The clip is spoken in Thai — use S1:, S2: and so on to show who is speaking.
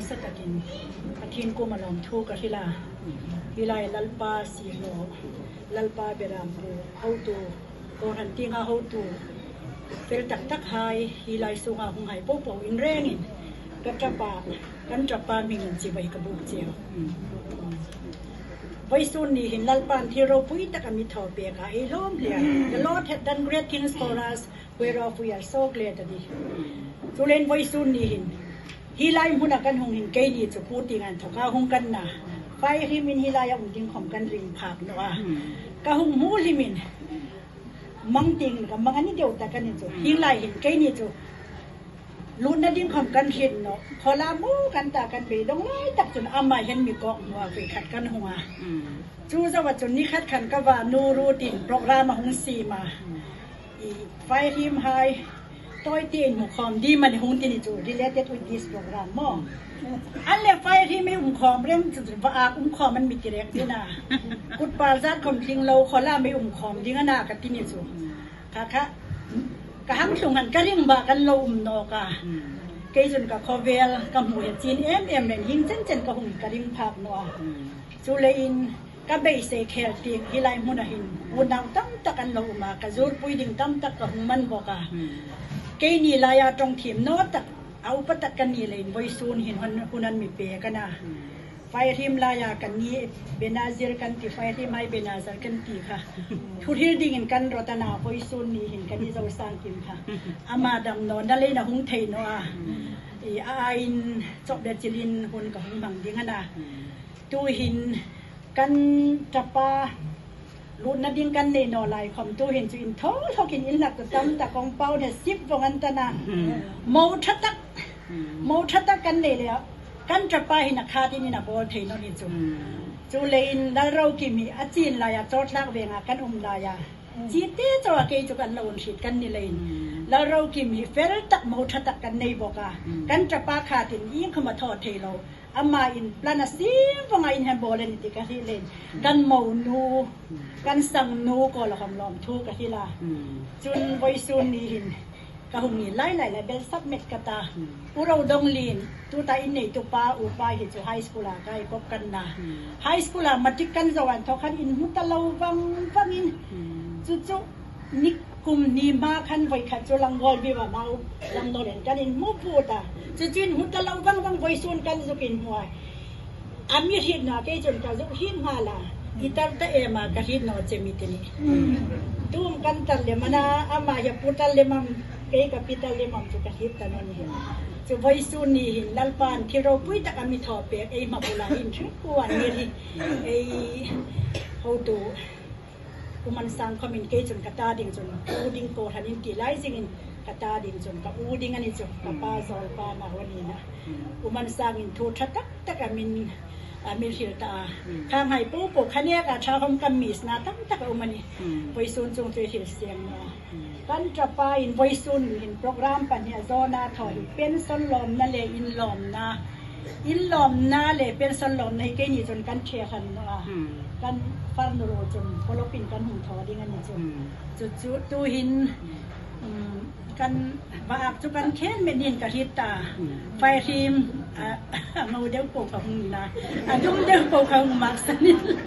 S1: สตะกินกะทินกูมาลอมทูกะทิลาวิไลลัลปาสีโลลัลปาเบรามกูเฮาตูโกหันติงาเฮาตูเฟลตักตักไฮฮิไลสุงาหุงไฮโปโปอินเรงอินกะจะปากันจะปามิงจิไว้กะบุกเจียวไว้ซุนนี่เห็นลัลปานที่เราปุ้ยตะกะมิทอเปียกะไอ้ล้อมเลีย The Lord had done great things for us whereof we are so glad today สุเลนไว้ซุนนี่เห็นฮิไลมุนักกันหงหินเกนี่จะพูดติงันถกาหงกันนะไฟริมินฮิไลยอุ่นติงของกันริงผักเนาะกะหงมูลิมินมังติงกับมังอันนี้เดียวแต่กันนี่จ้ะฮิไลเห็นเกนี่จ้ะลุ้นนั่นดิ้งของกันเห็นเนาะพอลามูกันตากันไปดงไล่ตักจนอามาเห็นมีเกาะหัวไปขัดกันหัวจูจะว่าจนนี้ขัดขันก็ว่านูรูตินโปรแกรมมาหงสีมาไฟริมไฮtoy tin mo khom di man hung tin chu related with this program mo alle fire hi me khom rem chu wa khom man mi direct ni na kut pal zat khom thing lo khola me khom ding na ka tin chu ka ka hang chung han ka ring ba kan lo no ka ke jun ka khovel ka mu he chin em len hing chen ka hung ka ring phak no chu le in ka be se khel ting hi lai mu na hin unang tam takan lo ma ka zur pui ding tam tak ka hung man bo ka ke ni laya tong thim no tak au patak kan ni lein voi sun hin hunan mi pe kana fai rim laya kan ni benazir kan ti fai rim mai benazir kan ti kha thurhil ding in kan rotana voi sun ni hin kan ni zo sang kim kha ama dam no na le na hung thei no a in chok de chilin hun ka hung bang ding ana tu hin kan tapaรุ่นนั้นดิ้งกันเลยนอลายคอมตู้เห็นจุอินท้อเขากินอินหลักตั้มแต่กองเป้าเนี่ยซิบวงันตนาโมทัตตักกันเลยแล้วกันจะไปหินักคาที่นี่นะบอลเทนนี่จูเลนแล้วเรากิมีอาจีนลายจอดลักเวงกันลายจีเต้จะว่าเกยจุกันเราอุ่นฉีดกันนี่เลยแล้วเรากิมีเฟรตักโมทัตตักกันในบอกกันจะปาคาตินยิ่งเข้ามาทอดเทเราอามาอินปลานาซีวงอินแฮมโบเลนติกะที่เล่นกันเมานูกันสังนูก็ละคำลอมทูกะที่ละจุนไว้ซุนนี่หินกะหุมีไล่เบลซับเม็ดกะตาอุเราดงลีนตูตาอินนี่ตุปาอุปาหิจูไฮสคูลาไกกบกันนะไฮสคูลามาติกันสวรรค์ทอคันอินมุตะลาวังอินจุนิกุมนีมาคันไว้ขัดจุลังวอลวิวานาลังโนเลนกันอินมูปูตาจุนมุตะลาวังไว้ซุนกันจุกินหัวอามีหินนะเกจนกะจุหินฮาลาitar ta ema kahit no chemitini tum kantal le mana ama ya putal le mam ke capital le mam chu kahit tanon hi chu voisun ni hin lalpan thiro pui ta ami tho pe ei mapula hin thu kuan ni ri ei how to kuman sang communication kata ding chun uding ko hanin ti lai sing in kata ding chun ka uding ani chu ka pa zol pa na wani na kuman sang in thu thatak tak aminมีหิลตาทางให้ปูปกคะเนียกะชาวคำกำมีสนาตั้งตะกะอุมันนี่ไว้ซุนจงตัวหิลเสียงนะกันจะไปอินไว้ซุนเห็นโปรแกรมปัญญาโซนาถอยเป็นสลอมนั่นเลยอินลอมนะเลยเป็นสลอมในเกนี่จนกันเชียกันนะกันฟันโรจนพอเราปิ่นกันหุ่นทอดิ้งอันนี้จนจุดตูหินกันบาจุกันเค้นเมนินกะทิตาไฟทีมโมเดลโปกของนะดุมเดลโปกของมักสนิ